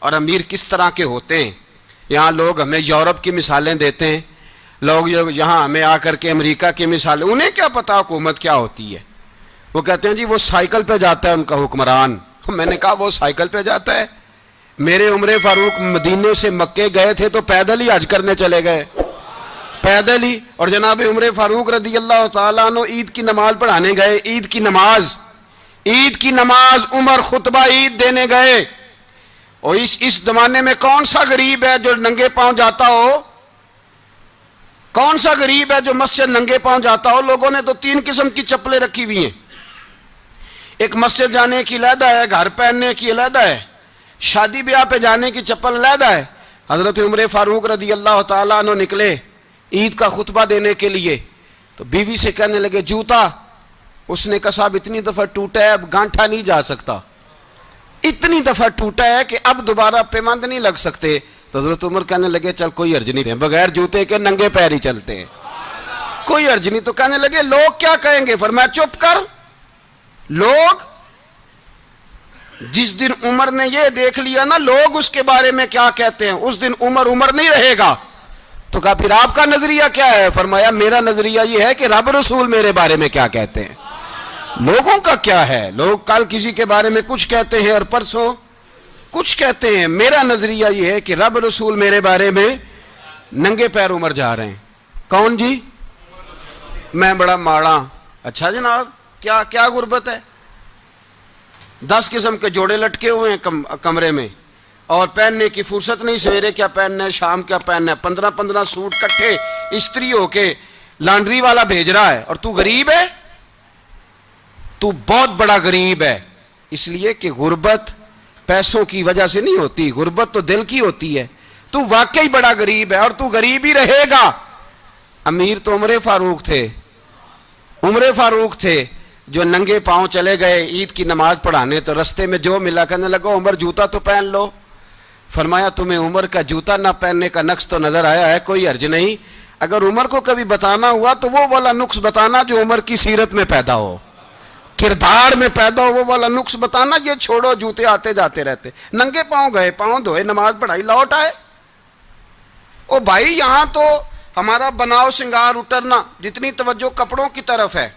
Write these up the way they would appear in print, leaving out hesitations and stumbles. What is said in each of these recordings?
اور امیر کس طرح کے ہوتے ہیں. یہاں لوگ ہمیں یورپ کی مثالیں دیتے ہیں، لوگ یہاں ہمیں آ کر کے امریکہ کی مثالیں، انہیں کیا پتا حکومت کیا ہوتی ہے. وہ کہتے ہیں جی وہ سائیکل پہ جاتا ہے ان کا حکمران. میں نے کہا وہ سائیکل پہ جاتا ہے؟ میرے عمر فاروق مدینے سے مکے گئے تھے تو پیدل ہی حج کرنے چلے گئے، پیدل ہی. اور جناب عمر فاروق رضی اللہ تعالیٰ عنہ عید کی نماز پڑھانے گئے. عید کی نماز عمر خطبہ عید دینے گئے. اور اس زمانے میں کون سا غریب ہے جو ننگے پاؤں جاتا ہو؟ کون سا غریب ہے جو مسجد ننگے پاؤں جاتا ہو؟ لوگوں نے تو 3 قسم کی چپلیں رکھی ہوئی ہیں. ایک مسجد جانے کی علیحدہ ہے، گھر پہننے کی علیحدہ ہے، شادی بیاہ پہ جانے کی چپل علیحدہ ہے. حضرت عمر فاروق رضی اللہ تعالیٰ عنہ نکلے عید کا خطبہ دینے کے لیے تو بیوی سے کہنے لگے جوتا. اس نے کہا صاحب اتنی دفعہ ٹوٹا ہے اب گانٹھا نہیں جا سکتا، اتنی دفعہ ٹوٹا ہے کہ اب دوبارہ پیمند نہیں لگ سکتے. تو حضرت عمر کہنے لگے چل کوئی حرج نہیں ہے، بغیر جوتے کے ننگے پیر ہی چلتے ہیں، کوئی حرج نہیں. تو کہنے لگے لوگ کیا کہیں گے؟ فرمایا چپ کر. لوگ جس دن عمر نے یہ دیکھ لیا نا لوگ اس کے بارے میں کیا کہتے ہیں، اس دن عمر نہیں رہے گا. تو کہا پھر آپ کا نظریہ کیا ہے؟ فرمایا میرا نظریہ یہ ہے کہ رب رسول میرے بارے میں کیا کہتے ہیں. لوگوں کا کیا ہے؟ لوگ کل کسی کے بارے میں کچھ کہتے ہیں اور پرسوں کچھ کہتے ہیں. میرا نظریہ یہ ہے کہ رب رسول میرے بارے میں ننگے پیر عمر جا رہے ہیں. کون جی؟ میں بڑا ماڑا. اچھا جناب کیا غربت ہے؟ 10 قسم کے جوڑے لٹکے ہوئے ہیں کمرے میں اور پہننے کی فرصت نہیں. سویرے کیا پہننا ہے، شام کیا پہننا ہے، 15 سوٹ کٹھے استری ہو کے لانڈری والا بھیج رہا ہے. اور تو غریب ہے، تو بہت بڑا غریب ہے. اس لیے کہ غربت پیسوں کی وجہ سے نہیں ہوتی، غربت تو دل کی ہوتی ہے. تو واقعی بڑا غریب ہے اور تو غریب ہی رہے گا. امیر تو عمر فاروق تھے جو ننگے پاؤں چلے گئے عید کی نماز پڑھانے. تو رستے میں جو ملا کہنے لگا عمر جوتا تو پہن لو. فرمایا تمہیں عمر کا جوتا نہ پہننے کا نقص تو نظر آیا ہے، کوئی حرج نہیں. اگر عمر کو کبھی بتانا ہوا تو وہ والا نقص بتانا جو عمر کی سیرت میں پیدا ہو، کردار میں پیدا ہو، وہ والا نقص بتانا. یہ چھوڑو جوتے آتے جاتے رہتے. ننگے پاؤں گئے، پاؤں دھوئے، نماز پڑھائی، لوٹ آئے. او بھائی یہاں تو ہمارا بناؤ سنگار اترنا، جتنی توجہ کپڑوں کی طرف ہے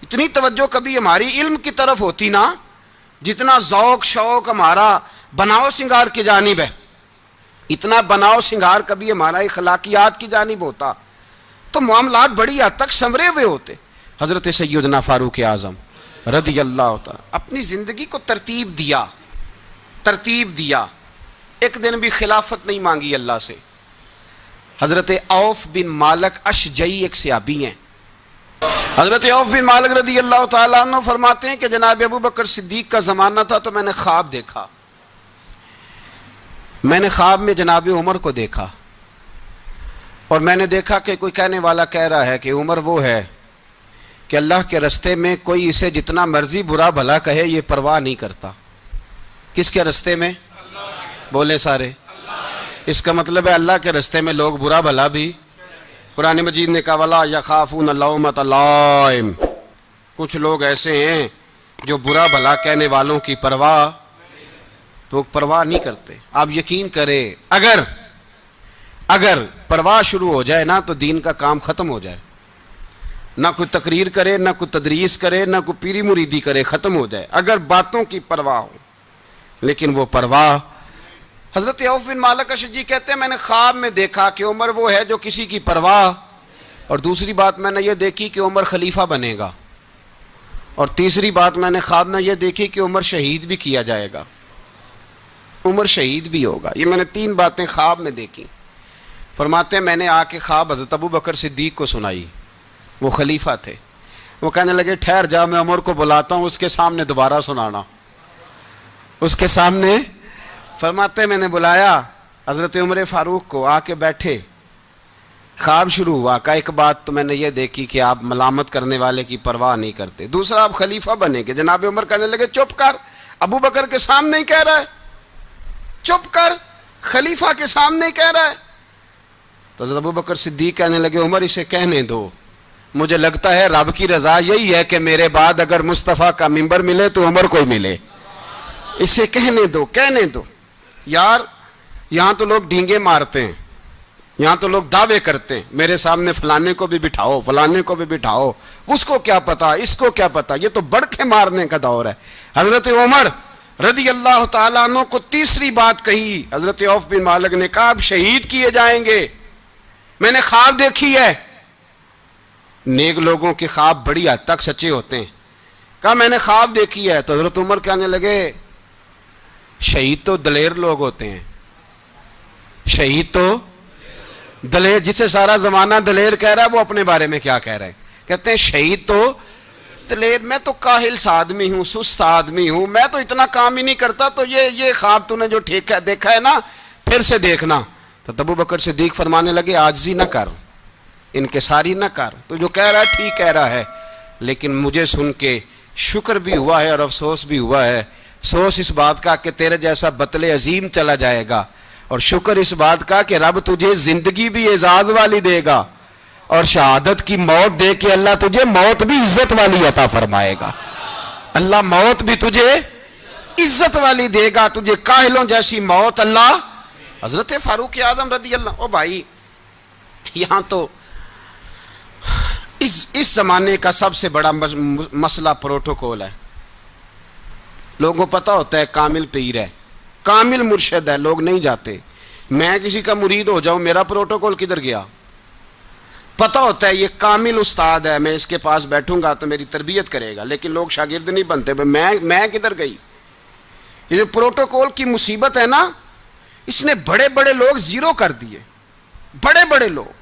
اتنی توجہ کبھی ہماری علم کی طرف ہوتی نا، جتنا ذوق شوق ہمارا بناؤ سنگار کی جانب ہے، اتنا بناؤ سنگار کبھی ہمارا اخلاقیات کی جانب ہوتا تو معاملات بڑی حد تک سنورے ہوئے ہوتے. حضرت سیدنا فاروق اعظم رضی اللہ تعالی اپنی زندگی کو ترتیب دیا. ایک دن بھی خلافت نہیں مانگی اللہ سے. حضرت عوف بن مالک اشجعی ایک صحابی ہیں. حضرت عوف بن مالک رضی اللہ تعالیٰ عنہ فرماتے ہیں کہ جناب ابو بکر صدیق کا زمانہ تھا تو میں نے خواب دیکھا. میں نے خواب میں جناب عمر کو دیکھا اور میں نے دیکھا کہ کوئی کہنے والا کہہ رہا ہے کہ عمر وہ ہے کہ اللہ کے رستے میں کوئی اسے جتنا مرضی برا بھلا کہے یہ پرواہ نہیں کرتا. کس کے رستے میں؟ بولے سارے. اس کا مطلب ہے اللہ کے رستے میں لوگ برا بھلا بھی. قرآن مجید نے کہا وَلَا يَخَافُونَ لَوْمَةَ لَائِمٍ. کچھ لوگ ایسے ہیں جو برا بھلا کہنے والوں کی پرواہ نہیں کرتے. آپ یقین کریں اگر پرواہ شروع ہو جائے نا تو دین کا کام ختم ہو جائے. نہ کوئی تقریر کرے، نہ کوئی تدریس کرے، نہ کوئی پیری مریدی کرے، ختم ہو جائے اگر باتوں کی پرواہ ہو. لیکن وہ پرواہ. حضرت عوف بن مالک اشجعی کہتے ہیں میں نے خواب میں دیکھا کہ عمر وہ ہے جو کسی کی پرواہ، اور دوسری بات میں نے یہ دیکھی کہ عمر خلیفہ بنے گا، اور تیسری بات میں نے خواب میں یہ دیکھی کہ عمر شہید بھی کیا جائے گا، عمر شہید بھی ہوگا. یہ میں نے 3 باتیں خواب میں دیکھی. فرماتے ہیں میں نے آ کے خواب حضرت ابو بکر صدیق کو سنائی. وہ خلیفہ تھے. وہ کہنے لگے ٹھہر جا میں عمر کو بلاتا ہوں، اس کے سامنے دوبارہ سنانا. اس کے سامنے. فرماتے ہیں میں نے بلایا حضرت عمر فاروق کو، آ کے بیٹھے. خواب شروع ہوا. کہا ایک بات تو میں نے یہ دیکھی کہ آپ ملامت کرنے والے کی پرواہ نہیں کرتے. دوسرا آپ خلیفہ بنے گے. جناب عمر کہنے لگے چپ کر، ابو بکر کے سامنے ہی کہہ رہا ہے، چپ کر، خلیفہ کے سامنے ہی کہہ رہا ہے. تو حضرت ابو بکر صدیق کہنے لگے عمر اسے کہنے دو، مجھے لگتا ہے رب کی رضا یہی ہے کہ میرے بعد اگر مصطفیٰ کا منبر ملے تو عمر کو ہی ملے. اسے کہنے دو. یار یہاں تو لوگ ڈھینگے مارتے ہیں، یہاں تو لوگ دعوے کرتے ہیں، میرے سامنے فلانے کو بھی بٹھاؤ، فلانے کو بھی بٹھاؤ، اس کو کیا پتا، اس کو کیا پتا، یہ تو بڑکے مارنے کا دور ہے۔ حضرت عمر رضی اللہ تعالیٰ عنہ کو تیسری بات کہی، حضرت عوف بن مالک نے کہا اب شہید کیے جائیں گے، میں نے خواب دیکھی ہے۔ نیک لوگوں کے خواب بڑی حد تک سچے ہوتے ہیں۔ کہا میں نے خواب دیکھی ہے، تو حضرت عمر کہنے لگے شہید تو دلیر لوگ ہوتے ہیں، شہید تو دلیر، جسے سارا زمانہ دلیر کہہ رہا ہے وہ اپنے بارے میں کیا کہہ رہے ہیں، کہتے ہیں شہید تو دلیر، میں تو کاہل سا آدمی ہوں، سست آدمی ہوں، میں تو اتنا کام ہی نہیں کرتا، تو یہ خواب تو نے جو دیکھا ہے نا پھر سے دیکھنا۔ تو ابو بکر صدیق فرمانے لگے عاجزی نہ کر، انکساری نہ کر، تو جو کہہ رہا ہے ٹھیک کہہ رہا ہے، لیکن مجھے سن کے شکر بھی ہوا ہے اور افسوس بھی ہوا ہے۔ افسوس اس بات کا کہ تیرے جیسا بطل عظیم چلا جائے گا، اور شکر اس بات کا کہ رب تجھے زندگی بھی اعزاز والی دے گا، اور شہادت کی موت دے کے اللہ تجھے موت بھی عزت والی عطا فرمائے گا۔ اللہ موت بھی تجھے عزت والی دے گا، تجھے کاہلوں جیسی موت اللہ۔ حضرت فاروق اعظم رضی اللہ، او بھائی یہاں تو اس زمانے کا سب سے بڑا مسئلہ پروٹوکول ہے۔ لوگوں کو پتہ ہوتا ہے کامل پیر ہے، کامل مرشد ہے، لوگ نہیں جاتے۔ میں کسی کا مرید ہو جاؤں، میرا پروٹوکول کدھر گیا؟ پتہ ہوتا ہے یہ کامل استاد ہے، میں اس کے پاس بیٹھوں گا تو میری تربیت کرے گا، لیکن لوگ شاگرد نہیں بنتے، میں کدھر گئی؟ یہ جو پروٹوکول کی مصیبت ہے نا، اس نے بڑے بڑے لوگ زیرو کر دیے، بڑے بڑے لوگ۔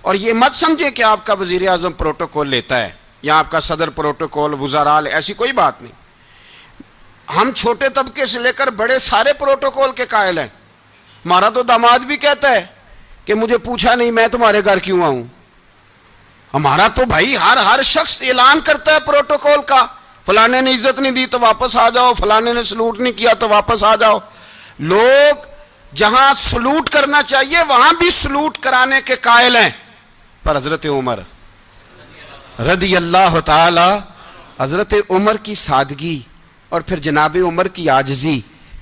اور یہ مت سمجھے کہ آپ کا وزیر اعظم پروٹوکول لیتا ہے یا آپ کا صدر پروٹوکول، وزراء، ایسی کوئی بات نہیں۔ ہم چھوٹے طبقے سے لے کر بڑے سارے پروٹوکول کے قائل ہیں۔ ہمارا تو داماد بھی کہتا ہے کہ مجھے پوچھا نہیں میں تمہارے گھر کیوں آؤں۔ ہمارا تو بھائی ہر شخص اعلان کرتا ہے پروٹوکول کا، فلانے نے عزت نہیں دی تو واپس آ جاؤ، فلانے نے سلوٹ نہیں کیا تو واپس آ جاؤ۔ لوگ جہاں سلوٹ کرنا چاہیے وہاں بھی سلوٹ کرانے کے قائل ہیں، پر حضرت عمر رضی اللہ تعالی، حضرت عمر کی سادگی اور پھر جناب عمر کی عاجزی،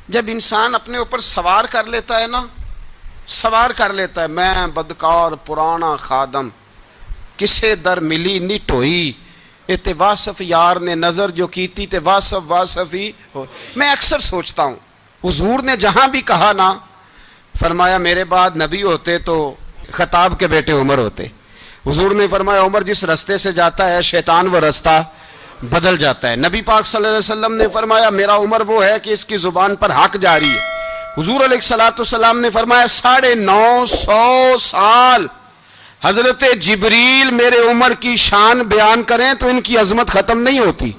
جب انسان اپنے اوپر سوار کر لیتا ہے نا، سوار کر لیتا ہے، میں بدکار پرانا خادم، کسے در ملی نی ٹوئی، تے واصف یار نے نظر جو کیتی تے واصف ہی ہو۔ میں اکثر سوچتا ہوں حضور نے جہاں بھی کہا نا، فرمایا میرے بعد نبی ہوتے تو خطاب کے بیٹے عمر ہوتے۔ حضور نے فرمایا عمر جس رستے سے جاتا ہے شیطان وہ رستہ بدل جاتا ہے۔ نبی پاک صلی اللہ علیہ وسلم نے فرمایا میرا عمر وہ ہے کہ اس کی زبان پر حق جاری ہے۔ حضور علیہ الصلوۃ نے فرمایا 950 سال حضرت جبریل میرے عمر کی شان بیان کریں تو ان کی عظمت ختم نہیں ہوتی۔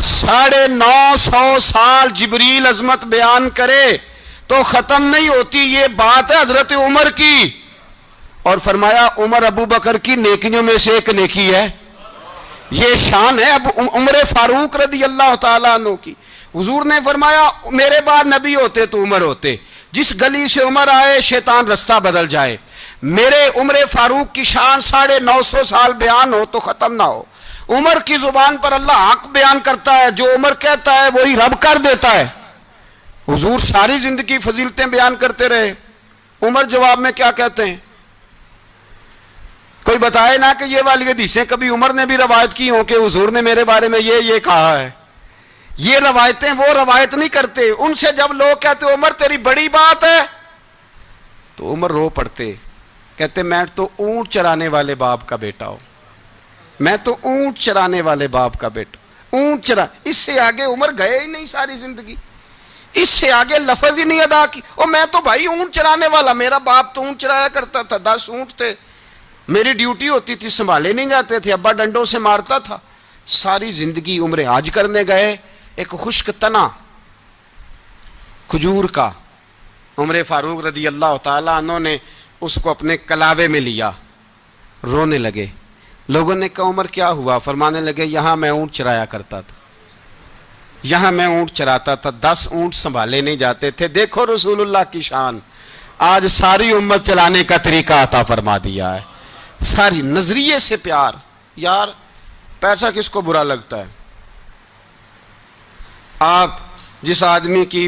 950 سال جبریل عظمت بیان کرے تو ختم نہیں ہوتی۔ یہ بات ہے حضرت عمر کی، اور فرمایا عمر ابو بکر کی نیکیوں میں سے ایک نیکی ہے، یہ شان ہے اب عمر فاروق رضی اللہ تعالیٰ عنہ کی۔ حضور نے فرمایا میرے بعد نبی ہوتے تو عمر ہوتے، جس گلی سے عمر آئے شیطان رستہ بدل جائے۔ میرے عمر فاروق کی شان 950 سال بیان ہو تو ختم نہ ہو۔ عمر کی زبان پر اللہ حق بیان کرتا ہے، جو عمر کہتا ہے وہی رب کر دیتا ہے۔ حضور ساری زندگی فضیلتیں بیان کرتے رہے، عمر جواب میں کیا کہتے ہیں؟ کوئی بتائے نا کہ یہ والی حدیثیں کبھی عمر نے بھی روایت کی ہوں کہ حضور نے میرے بارے میں یہ کہا ہے۔ یہ روایتیں وہ روایت نہیں کرتے، ان سے جب لوگ کہتے عمر تیری بڑی بات ہے تو عمر رو پڑتے، کہتے میں تو اونٹ چرانے والے باپ کا بیٹا ہوں، میں تو اونٹ چرانے والے باپ کا بیٹا، اونٹ چرا۔ اس سے آگے عمر گئے ہی نہیں ساری زندگی، اس سے آگے لفظ ہی نہیں ادا کی۔ اور میں تو بھائی اونٹ چرانے والا، میرا باپ تو اونٹ چرایا کرتا تھا، 10 اونٹ تھے، میری ڈیوٹی ہوتی تھی، سنبھالے نہیں جاتے تھے، ابا ڈنڈوں سے مارتا تھا۔ ساری زندگی عمر حج کرنے گئے، ایک خشک تنا کھجور کا عمر فاروق رضی اللہ تعالیٰ عنہ نے اس کو اپنے کلاوے میں لیا، رونے لگے۔ لوگوں نے کہا عمر کیا ہوا؟ فرمانے لگے یہاں میں اونٹ چرایا کرتا تھا، یہاں میں اونٹ چراتا تھا، 10 اونٹ سنبھالے نہیں جاتے تھے۔ دیکھو رسول اللہ کی شان، آج ساری امت چلانے کا طریقہ عطا فرما دیا ہے، ساری نظریے سے پیار۔ یار پیسہ کس کو برا لگتا ہے؟ آپ جس آدمی کی